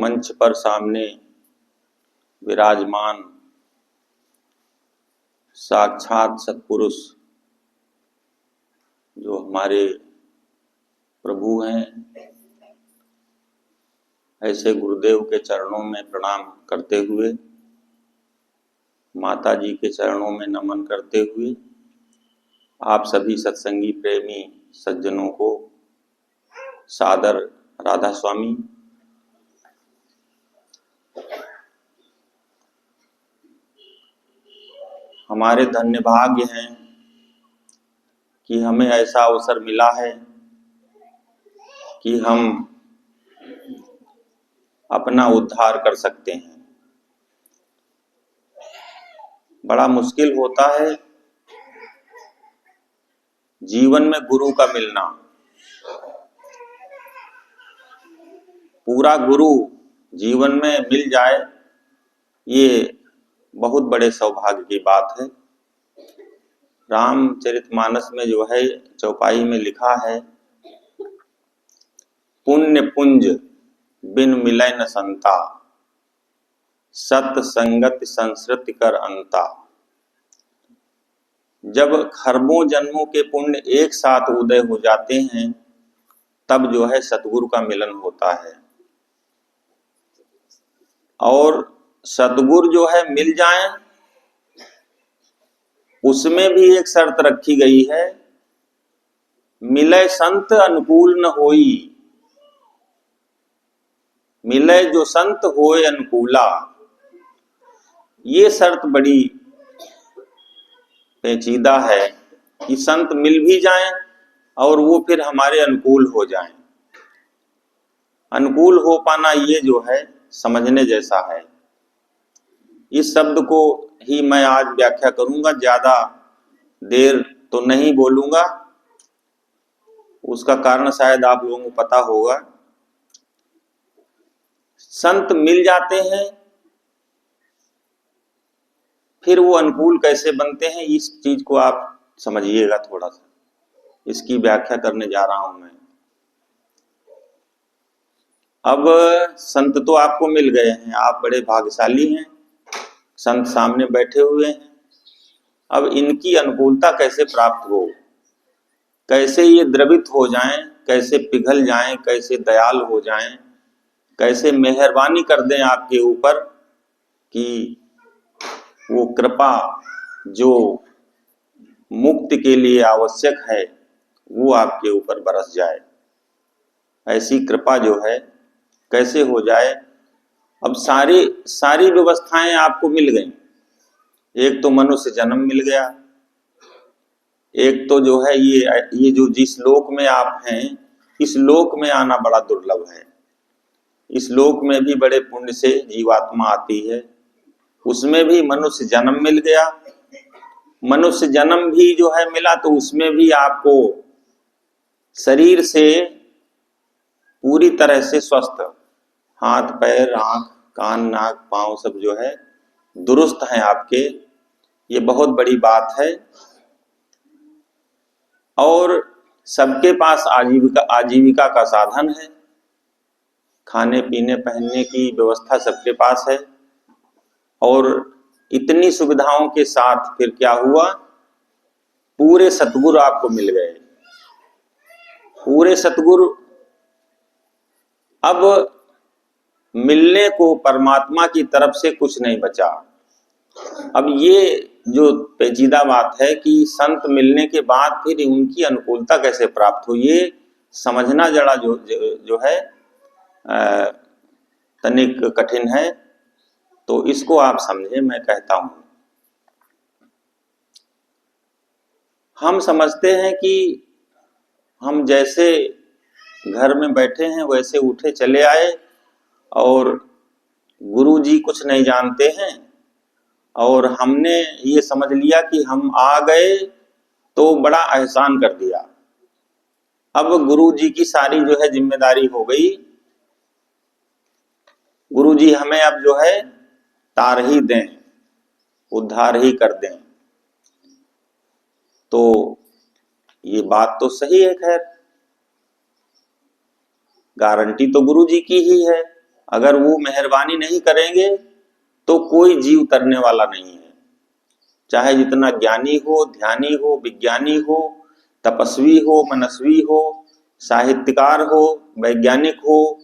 मंच पर सामने विराजमान साक्षात सत्पुरुष जो हमारे प्रभु हैं, ऐसे गुरुदेव के चरणों में प्रणाम करते हुए, माता जी के चरणों में नमन करते हुए, आप सभी सत्संगी प्रेमी सज्जनों को सादर राधा स्वामी। हमारे धन्य भाग्य हैं कि हमें ऐसा अवसर मिला है कि हम अपना उद्धार कर सकते हैं। बड़ा मुश्किल होता है जीवन में गुरु का मिलना। पूरा गुरु जीवन में मिल जाए, ये बहुत बड़े सौभाग्य की बात है। रामचरितमानस में जो है चौपाई में लिखा है, पुण्य पुंज बिन मिलय न संता, सत संगत संसृति कर अंता। जब खरबों जन्मों के पुण्य एक साथ उदय हो जाते हैं, तब जो है सतगुरु का मिलन होता है। और सतगुरु जो है मिल जाएं, उसमें भी एक शर्त रखी गई है, मिलय संत अनुकूल न होई। मिलय जो संत होए अनुकूला, ये शर्त बड़ी पेचीदा है कि संत मिल भी जाएं और वो फिर हमारे अनुकूल हो जाएं। अनुकूल हो पाना ये जो है समझने जैसा है। इस शब्द को ही मैं आज व्याख्या करूंगा, ज्यादा देर तो नहीं बोलूंगा। उसका कारण शायद आप लोगों को पता होगा। संत मिल जाते हैं, फिर वो अनुकूल कैसे बनते हैं, इस चीज को आप समझिएगा थोड़ा सा। इसकी व्याख्या करने जा रहा हूं मैं। अब संत तो आपको मिल गए हैं, आप बड़े भाग्यशाली हैं, संत सामने बैठे हुए हैं। अब इनकी अनुकूलता कैसे प्राप्त हो, कैसे ये द्रवित हो जाएं, कैसे पिघल जाएं, कैसे दयाल हो जाएं, कैसे मेहरबानी कर दें आपके ऊपर कि वो कृपा जो मुक्ति के लिए आवश्यक है वो आपके ऊपर बरस जाए। ऐसी कृपा जो है कैसे हो जाए। अब सारी व्यवस्थाएं आपको मिल गई। एक तो मनुष्य जन्म मिल गया, एक तो जो है ये जो जिस लोक में आप हैं, इस लोक में आना बड़ा दुर्लभ है। इस लोक में भी बड़े पुण्य से जीवात्मा आती है, उसमें भी मनुष्य जन्म मिल गया। मनुष्य जन्म भी जो है मिला तो उसमें भी आपको शरीर से पूरी तरह से स्वस्थ, हाथ पैर आंख कान नाक पांव सब जो है दुरुस्त हैं आपके। ये बहुत बड़ी बात है। और सबके पास आजीविका का साधन है, खाने पीने पहनने की व्यवस्था सबके पास है। और इतनी सुविधाओं के साथ फिर क्या हुआ, पूरे सतगुरु आपको मिल गए। पूरे सतगुरु अब मिलने को परमात्मा की तरफ से कुछ नहीं बचा। अब ये जो पेचीदा बात है कि संत मिलने के बाद फिर उनकी अनुकूलता कैसे प्राप्त हो, ये समझना जरा जो है तनिक कठिन है। तो इसको आप समझे, मैं कहता हूं। हम समझते हैं कि हम जैसे घर में बैठे हैं वैसे उठे चले आए और गुरु जी कुछ नहीं जानते हैं, और हमने ये समझ लिया कि हम आ गए तो बड़ा एहसान कर दिया। अब गुरु जी की सारी जो है जिम्मेदारी हो गई। गुरु जी हमें अब जो है तार ही दें, उद्धार ही कर दें। तो ये बात तो सही है, खैर गारंटी तो गुरु जी की ही है। अगर वो मेहरबानी नहीं करेंगे तो कोई जीव तरने वाला नहीं है। चाहे जितना ज्ञानी हो, ध्यानी हो, विज्ञानी हो, तपस्वी हो, मनस्वी हो, साहित्यकार हो, वैज्ञानिक हो,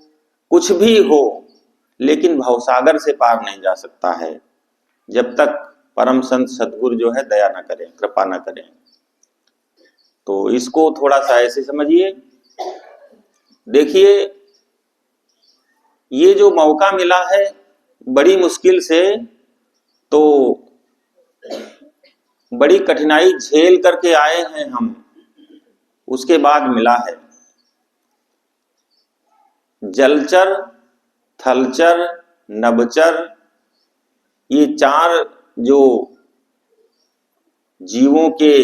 कुछ भी हो, लेकिन भवसागर से पार नहीं जा सकता है जब तक परम संत सद्गुरु जो है दया न करें, कृपा न करें। तो इसको थोड़ा सा ऐसे समझिए। देखिए, ये जो मौका मिला है बड़ी मुश्किल से, तो बड़ी कठिनाई झेल करके आए हैं हम, उसके बाद मिला है। जलचर, थलचर, नभचर, ये चार जो जीवों के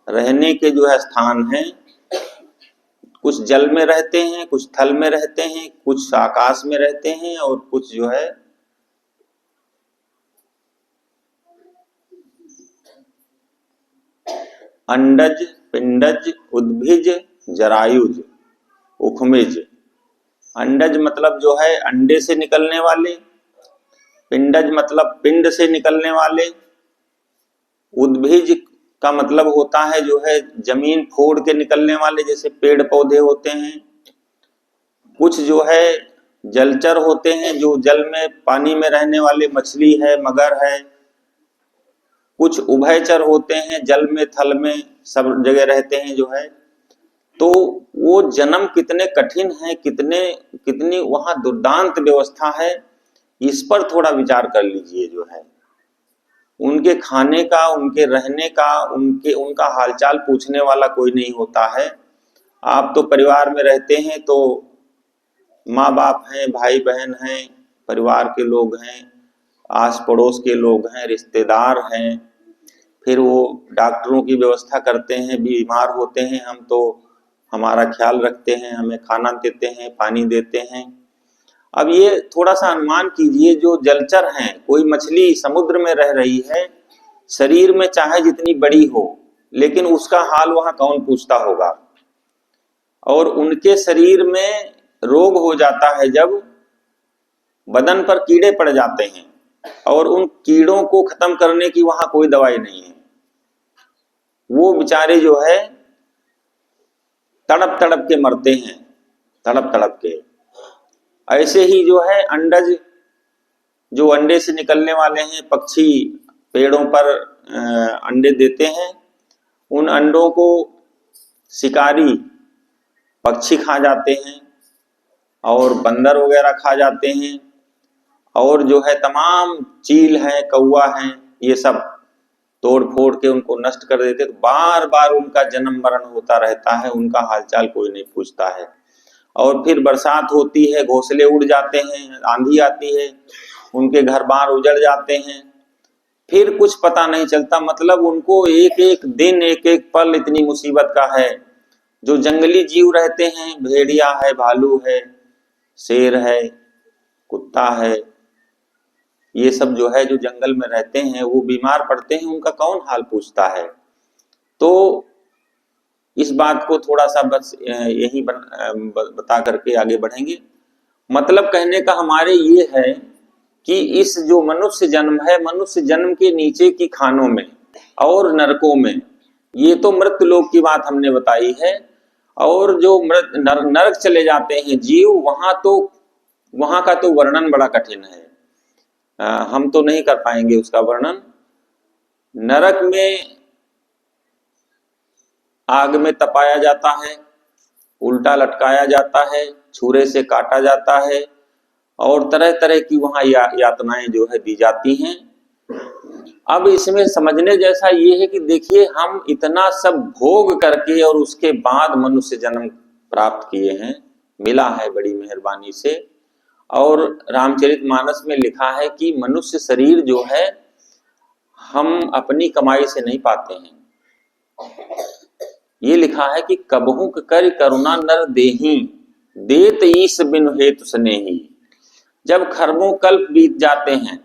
रहने के जो है स्थान हैं, कुछ जल में रहते हैं, कुछ थल में रहते हैं, कुछ आकाश में रहते हैं, और कुछ जो है अंडज, पिंडज, उद्भिज, जरायुज, उखमिज। अंडज मतलब जो है अंडे से निकलने वाले, पिंडज मतलब पिंड से निकलने वाले, उद्भिज का मतलब होता है जो है जमीन फोड़ के निकलने वाले, जैसे पेड़ पौधे होते हैं। कुछ जो है जलचर होते हैं, जो जल में पानी में रहने वाले, मछली है, मगर है। कुछ उभयचर होते हैं, जल में थल में सब जगह रहते हैं जो है। तो वो जन्म कितने कठिन है, कितनी वहां दुर्दांत व्यवस्था है, इस पर थोड़ा विचार कर लीजिए। जो है उनके खाने का, उनके रहने का, उनका हालचाल पूछने वाला कोई नहीं होता है। आप तो परिवार में रहते हैं तो माँ बाप हैं, भाई बहन हैं, परिवार के लोग हैं, आस पड़ोस के लोग हैं, रिश्तेदार हैं, फिर वो डॉक्टरों की व्यवस्था करते हैं, बीमार होते हैं हम तो हमारा ख्याल रखते हैं, हमें खाना देते हैं, पानी देते हैं। अब ये थोड़ा सा अनुमान कीजिए, जो जलचर हैं, कोई मछली समुद्र में रह रही है, शरीर में चाहे जितनी बड़ी हो, लेकिन उसका हाल वहां कौन पूछता होगा। और उनके शरीर में रोग हो जाता है जब बदन पर कीड़े पड़ जाते हैं, और उन कीड़ों को खत्म करने की वहां कोई दवाई नहीं है। वो बेचारे जो है तड़प तड़प के मरते हैं, तड़प तड़प के। ऐसे ही जो है अंडज, जो अंडे से निकलने वाले हैं, पक्षी पेड़ों पर अंडे देते हैं, उन अंडों को शिकारी पक्षी खा जाते हैं, और बंदर वगैरह खा जाते हैं, और जो है तमाम चील हैं, कौवा हैं, ये सब तोड़ फोड़ के उनको नष्ट कर देते। तो बार बार उनका जन्म मरण होता रहता है, उनका हालचाल कोई नहीं पूछता है। और फिर बरसात होती है, घोंसले उड़ जाते हैं, आंधी आती है, उनके घर बार उजड़ जाते हैं, फिर कुछ पता नहीं चलता। मतलब उनको एक एक दिन, एक एक पल इतनी मुसीबत का है। जो जंगली जीव रहते हैं, भेड़िया है, भालू है, शेर है, कुत्ता है, ये सब जो है जो जंगल में रहते हैं, वो बीमार पड़ते हैं, उनका कौन हाल पूछता है। तो इस बात को थोड़ा सा बस यही बता करके आगे बढ़ेंगे। मतलब कहने का हमारे ये है कि इस जो मनुष्य जन्म है, मनुष्य जन्म के नीचे की खानों में और नरकों में, ये तो मृत्यु लोक की बात हमने बताई है। और जो नरक चले जाते हैं जीव, वहां का तो वर्णन बड़ा कठिन है, हम तो नहीं कर पाएंगे उसका वर्णन। नरक में आग में तपाया जाता है, उल्टा लटकाया जाता है, छुरे से काटा जाता है, और तरह तरह की वहां यातनाएं जो है दी जाती हैं। अब इसमें समझने जैसा ये है कि देखिए, हम इतना सब भोग करके और उसके बाद मनुष्य जन्म प्राप्त किए हैं, मिला है बड़ी मेहरबानी से। और रामचरितमानस में लिखा है कि मनुष्य शरीर जो है हम अपनी कमाई से नहीं पाते हैं। ये लिखा है कि कबहू कर करुणा नर देही, देत ईश बिनु हेतु स्नेही। जब खरबों कल्प बीत जाते हैं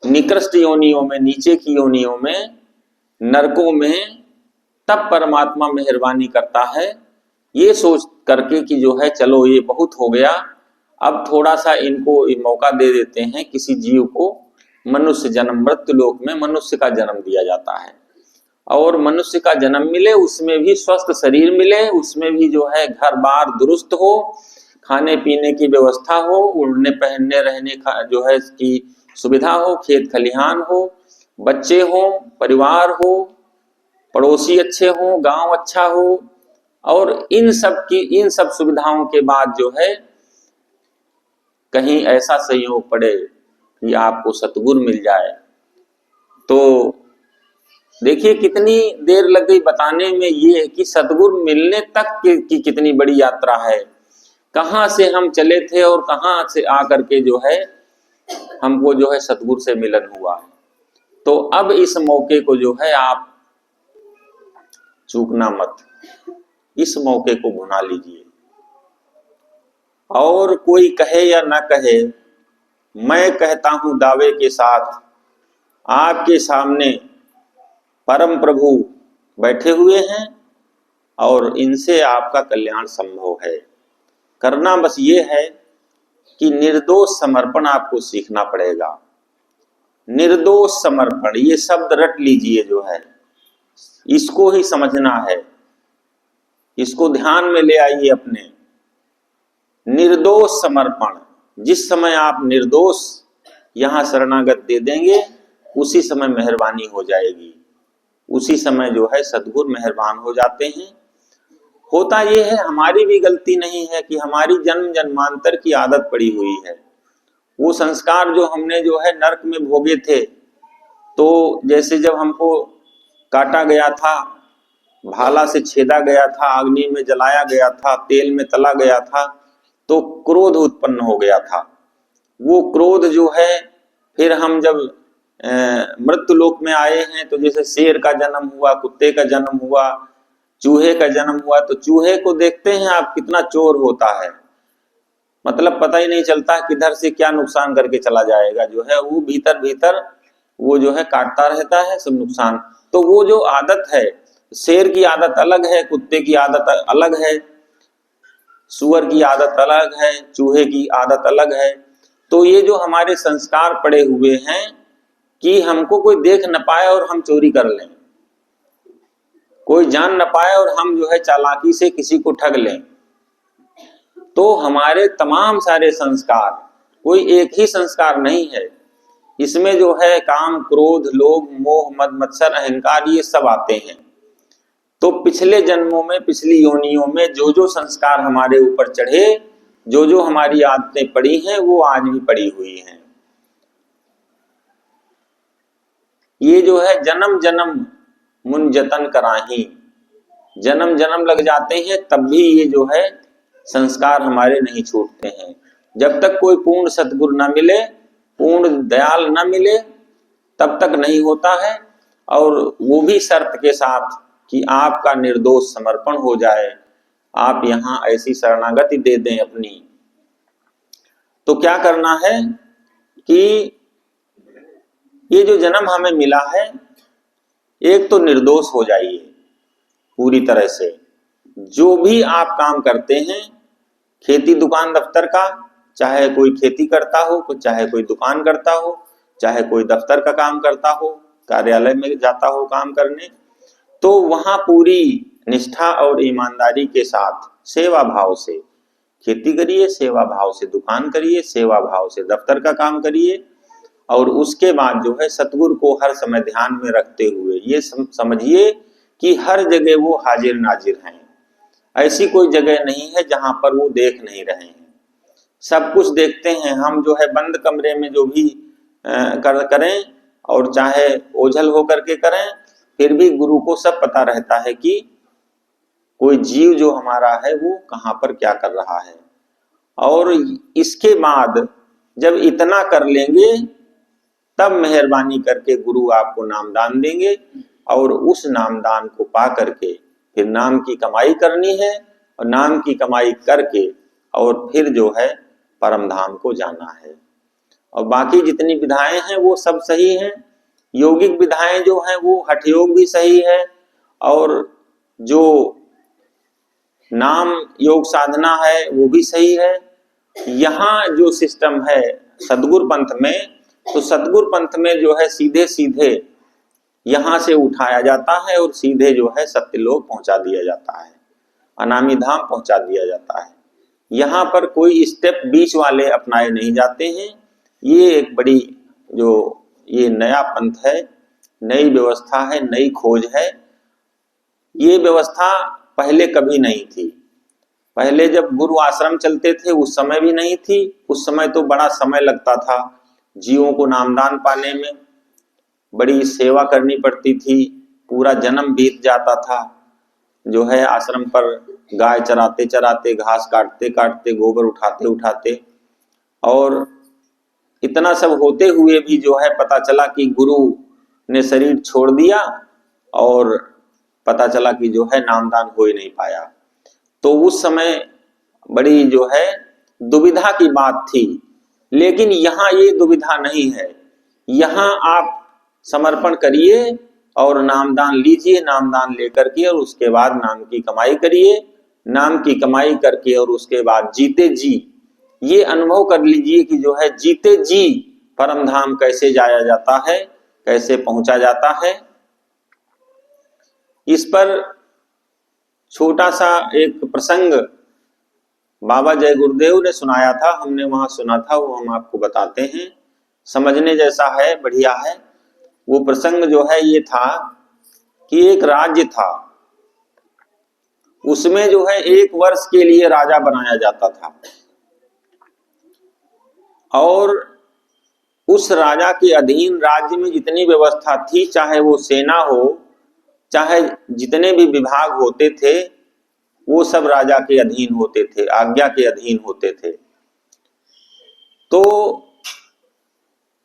निकृष्ट योनियों में, नीचे की योनियों में, नरकों में, तब परमात्मा मेहरबानी करता है, ये सोच करके कि जो है चलो ये बहुत हो गया, अब थोड़ा सा इनको मौका दे देते हैं, किसी जीव को मनुष्य जन्म, मृत्यु लोक में मनुष्य का जन्म दिया जाता है, और मनुष्य का जन्म मिले, उसमें भी स्वस्थ शरीर मिले, उसमें भी जो है घर बार दुरुस्त हो, खाने पीने की व्यवस्था हो, उड़ने पहनने रहने का जो है की सुविधा हो, खेत खलिहान हो, बच्चे हो, परिवार हो, पड़ोसी अच्छे हो, गांव अच्छा हो, और इन सब सुविधाओं के बाद जो है कहीं ऐसा संयोग पड़े कि आपको सतगुरु मिल जाए, तो देखिए कितनी देर लग गई बताने में, ये है कि सतगुरु मिलने तक की कितनी बड़ी यात्रा है, कहां से हम चले थे और कहां से आकर के जो है हमको जो है सतगुरु से मिलन हुआ है। तो अब इस मौके को जो है आप चूकना मत, इस मौके को भुना लीजिए। और कोई कहे या ना कहे, मैं कहता हूं दावे के साथ, आपके सामने परम प्रभु बैठे हुए हैं और इनसे आपका कल्याण संभव है। करना बस ये है कि निर्दोष समर्पण आपको सीखना पड़ेगा। निर्दोष समर्पण, ये शब्द रट लीजिए, जो है इसको ही समझना है, इसको ध्यान में ले आइए अपने। निर्दोष समर्पण, जिस समय आप निर्दोष यहां शरणागत दे देंगे, उसी समय मेहरबानी हो जाएगी, उसी समय जो है सद्गुरु मेहरबान हो जाते हैं। होता यह है, हमारी भी गलती नहीं है कि हमारी जन्म जन्मांतर की आदत पड़ी हुई है, वो संस्कार जो हमने जो है नरक में भोगे थे। तो जैसे जब हमको काटा गया था, भाला से छेदा गया था, अग्नि में जलाया गया था, तेल में तला गया था, तो क्रोध उत्पन्न हो गया था। वो क्रोध जो है फिर हम जब मृत्यु लोक में आए हैं, तो जैसे शेर का जन्म हुआ, कुत्ते का जन्म हुआ, चूहे का जन्म हुआ, तो चूहे को देखते हैं आप कितना चोर होता है, मतलब पता ही नहीं चलता किधर से क्या नुकसान करके चला जाएगा, जो है वो भीतर भीतर वो जो है काटता रहता है सब नुकसान। तो वो जो आदत है, शेर की आदत अलग है, कुत्ते की आदत अलग है, सुअर की आदत अलग है, चूहे की आदत अलग है। तो ये जो हमारे संस्कार पड़े हुए हैं कि हमको कोई देख न पाए और हम चोरी कर लें, कोई जान न पाए और हम जो है चालाकी से किसी को ठग लें, तो हमारे तमाम सारे संस्कार, कोई एक ही संस्कार नहीं है, इसमें जो है काम, क्रोध, लोभ, मोह, मद, मत्सर, अहंकार, ये सब आते हैं। तो पिछले जन्मों में, पिछली योनियों में जो जो संस्कार हमारे ऊपर चढ़े, जो जो हमारी आदतें पड़ी हैं, वो आज भी पड़ी हुई हैं। ये जो है जन्म जन्म मुन जतन कराही, जन्म जन्म लग जाते हैं, तब भी ये जो है संस्कार हमारे नहीं छूटते हैं। जब तक कोई पूर्ण सतगुरु न मिले, पूर्ण दयाल न मिले, तब तक नहीं होता है। और वो भी शर्त के साथ कि आपका निर्दोष समर्पण हो जाए, आप यहाँ ऐसी शरणागति दे दें अपनी। तो क्या करना है कि ये जो जन्म हमें मिला है, एक तो निर्दोष हो जाइए पूरी तरह से। जो भी आप काम करते हैं, खेती दुकान दफ्तर का, चाहे कोई खेती करता हो, चाहे कोई दुकान करता हो, चाहे कोई दफ्तर का काम करता हो, कार्यालय में जाता हो काम करने, तो वहां पूरी निष्ठा और ईमानदारी के साथ सेवा भाव से खेती करिए, सेवा भाव से दुकान करिए, सेवा भाव से दफ्तर का काम करिए। और उसके बाद जो है सतगुरु को हर समय ध्यान में रखते हुए ये समझिए कि हर जगह वो हाजिर नाजिर हैं, ऐसी कोई जगह नहीं है जहां पर वो देख नहीं रहे हैं, सब कुछ देखते हैं। हम जो है बंद कमरे में जो भी करें, और चाहे ओझल होकर के करें, फिर भी गुरु को सब पता रहता है कि कोई जीव जो हमारा है वो कहाँ पर क्या कर रहा है। और इसके बाद जब इतना कर लेंगे, तब मेहरबानी करके गुरु आपको नामदान देंगे, और उस नामदान को पा करके फिर नाम की कमाई करनी है, और नाम की कमाई करके और फिर जो है परम धाम को जाना है। और बाकी जितनी विधाएं हैं वो सब सही हैं, यौगिक विधाएं जो हैं वो हठ योग भी सही है, और जो नाम योग साधना है वो भी सही है, यहाँ जो सिस्टम है सतगुरु पंथ में, तो सतगुरु पंथ में जो है सीधे सीधे यहां से उठाया जाता है और सीधे जो है सत्यलोक पहुंचा दिया जाता है, अनामी धाम पहुंचा दिया जाता है। यहाँ पर कोई स्टेप बीच वाले अपनाए नहीं जाते हैं। ये एक बड़ी जो ये नया पंथ है, नई व्यवस्था है, नई खोज है। ये व्यवस्था पहले कभी नहीं थी। पहले जब गुरु आश्रम चलते थे उस समय भी नहीं थी। उस समय तो बड़ा समय लगता था जीवों को नामदान पाने में, बड़ी सेवा करनी पड़ती थी, पूरा जन्म बीत जाता था जो है आश्रम पर गाय चराते चराते, घास काटते काटते, गोबर उठाते उठाते। और इतना सब होते हुए भी जो है पता चला कि गुरु ने शरीर छोड़ दिया और पता चला कि जो है नामदान हो ही नहीं पाया। तो उस समय बड़ी जो है दुविधा की बात थी। लेकिन यहाँ ये दुविधा नहीं है। यहाँ आप समर्पण करिए और नामदान लीजिए, नामदान लेकर के और उसके बाद नाम की कमाई करिए, नाम की कमाई करके और उसके बाद जीते जी ये अनुभव कर लीजिए कि जो है जीते जी परम धाम कैसे जाया जाता है, कैसे पहुंचा जाता है। इस पर छोटा सा एक प्रसंग बाबा जय गुरुदेव ने सुनाया था, हमने वहां सुना था, वो हम आपको बताते हैं। समझने जैसा है, बढ़िया है। वो प्रसंग जो है ये था कि एक राज्य था, उसमें जो है 1 वर्ष के लिए राजा बनाया जाता था और उस राजा के अधीन राज्य में जितनी व्यवस्था थी, चाहे वो सेना हो, चाहे जितने भी विभाग होते थे, वो सब राजा के अधीन होते थे, आज्ञा के अधीन होते थे। तो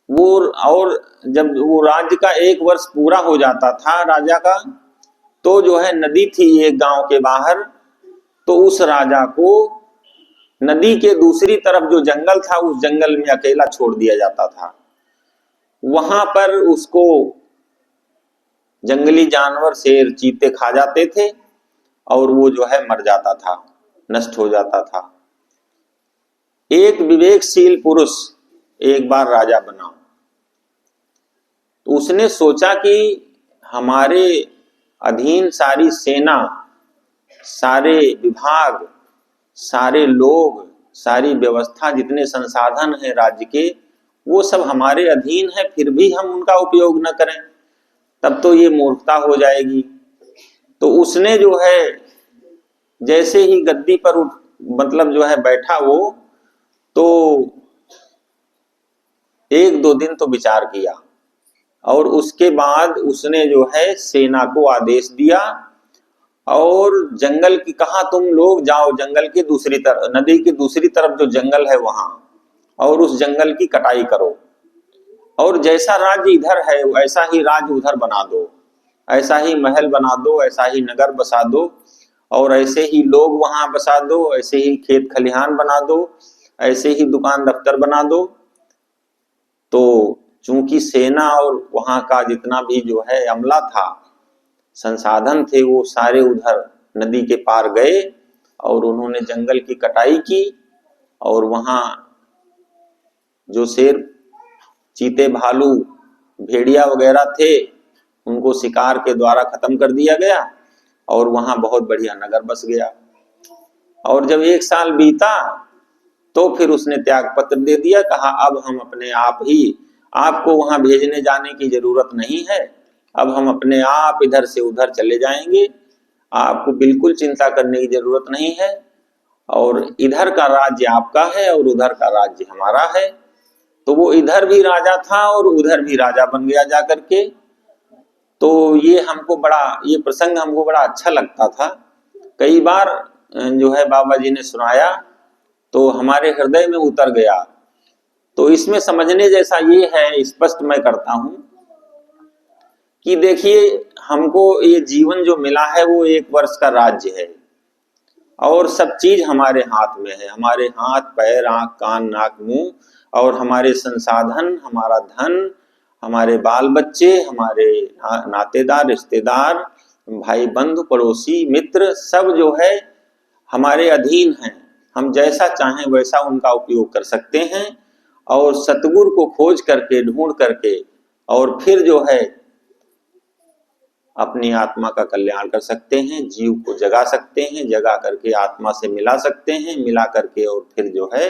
वो और जब वो राज्य का 1 वर्ष पूरा हो जाता था राजा का, तो जो है नदी थी एक गांव के बाहर, तो उस राजा को नदी के दूसरी तरफ जो जंगल था उस जंगल में अकेला छोड़ दिया जाता था। वहां पर उसको जंगली जानवर, शेर, चीते खा जाते थे और वो जो है मर जाता था, नष्ट हो जाता था। एक विवेकशील पुरुष एक बार राजा बना, तो उसने सोचा कि हमारे अधीन सारी सेना, सारे विभाग, सारे लोग, सारी व्यवस्था, जितने संसाधन हैं राज्य के, वो सब हमारे अधीन है, फिर भी हम उनका उपयोग न करें, तब तो ये मूर्खता हो जाएगी। तो उसने जो है जैसे ही गद्दी पर मतलब जो है बैठा वो, तो 1-2 दिन तो विचार किया और उसके बाद उसने जो है सेना को आदेश दिया और जंगल की कहा, तुम लोग जाओ जंगल की दूसरी तरफ, नदी की दूसरी तरफ जो जंगल है वहां, और उस जंगल की कटाई करो और जैसा राज्य इधर है वैसा ही राज्य उधर बना दो, ऐसा ही महल बना दो, ऐसा ही नगर बसा दो और ऐसे ही लोग वहां बसा दो, ऐसे ही खेत खलिहान बना दो, ऐसे ही दुकान दफ्तर बना दो। तो चूंकि सेना और वहां का जितना भी जो है अमला था, संसाधन थे, वो सारे उधर नदी के पार गए और उन्होंने जंगल की कटाई की और वहां जो शेर, चीते, भालू, भेड़िया वगैरह थे उनको शिकार के द्वारा खत्म कर दिया गया और वहां बहुत बढ़िया नगर बस गया। और जब 1 साल बीता तो फिर उसने त्याग पत्र दे दिया, कहा अब हम अपने आप ही, आपको वहां भेजने जाने की जरूरत नहीं है, अब हम अपने आप इधर से उधर चले जाएंगे, आपको बिल्कुल चिंता करने की जरूरत नहीं है और इधर का राज्य आपका है और उधर का राज्य हमारा है। तो वो इधर भी राजा था और उधर भी राजा बन गया जाकर के। तो ये हमको बड़ा, ये प्रसंग हमको बड़ा अच्छा लगता था। कई बार जो है बाबा जी ने सुनाया तो हमारे हृदय में उतर गया। तो इसमें समझने जैसा ये है, स्पष्ट मैं करता हूं कि देखिए हमको ये जीवन जो मिला है वो 1 वर्ष का राज्य है और सब चीज हमारे हाथ में है, हमारे हाथ, पैर, आंख, कान, नाक, मुंह और हमारे संसाधन, हमारा धन, हमारे बाल बच्चे, हमारे नातेदार, रिश्तेदार, भाई बंधु, पड़ोसी, मित्र, सब जो है हमारे अधीन हैं हम जैसा चाहें वैसा उनका उपयोग कर सकते हैं और सतगुरु को खोज करके ढूंढ करके और फिर जो है अपनी आत्मा का कल्याण कर सकते हैं, जीव को जगा सकते हैं, जगा करके आत्मा से मिला सकते हैं, मिला करके और फिर जो है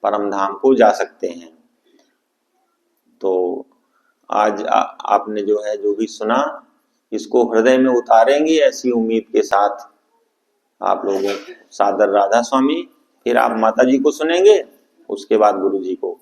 परम धाम को जा सकते हैं। तो आज आपने जो है जो भी सुना इसको हृदय में उतारेंगे ऐसी उम्मीद के साथ आप लोगों सादर राधा स्वामी, फिर आप माता जी को सुनेंगे, उसके बाद गुरु जी को।